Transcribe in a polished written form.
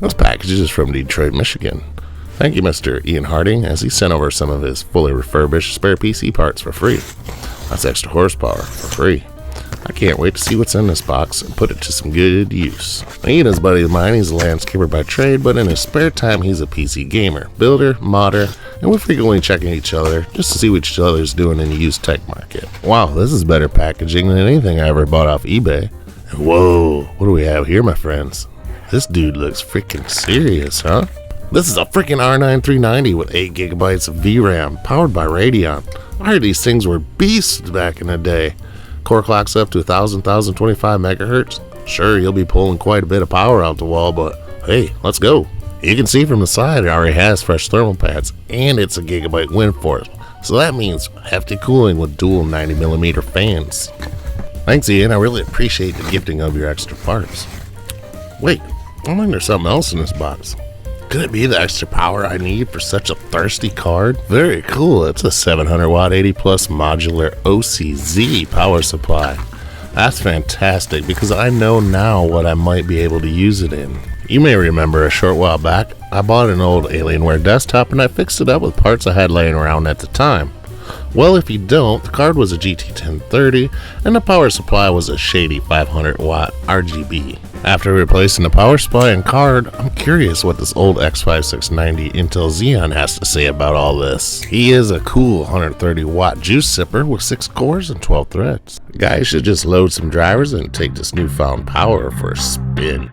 This package is from Detroit, Michigan. Thank you, Mr. Ian Harding, as he sent over some of his fully refurbished spare PC parts for free. That's extra horsepower for free. I can't wait to see what's in this box and put it to some good use. Ian is a buddy of mine. He's a landscaper by trade, but in his spare time he's a PC gamer, builder, modder, and we're frequently checking each other just to see what each other's doing in the used tech market. Wow, this is better packaging than anything I ever bought off eBay. Whoa, what do we have here, my friends? This dude looks freaking serious, huh? This is a freaking R9 390 with 8GB of VRAM, powered by Radeon. I heard these things were beasts back in the day. Core clocks up to 1025 megahertz. Sure, you'll be pulling quite a bit of power out the wall, but hey, let's go. You can see from the side it already has fresh thermal pads, and it's a gigabyte wind force, so that means hefty cooling with dual 90mm fans. Thanks, Ian, I really appreciate the gifting of your extra parts. Wait, I think there's something else in this box. Could it be the extra power I need for such a thirsty card? Very cool, it's a 700 watt 80 plus modular OCZ power supply. That's fantastic because I know now what I might be able to use it in. You may remember a short while back, I bought an old Alienware desktop and I fixed it up with parts I had laying around at the time. Well, if you don't, the card was a GT1030 and the power supply was a shady 500 watt RGB. After replacing the power supply and card, I'm curious what this old X5690 Intel Xeon has to say about all this. He is a cool 130 watt juice sipper with 6 cores and 12 threads. Guys should just load some drivers and take this newfound power for a spin.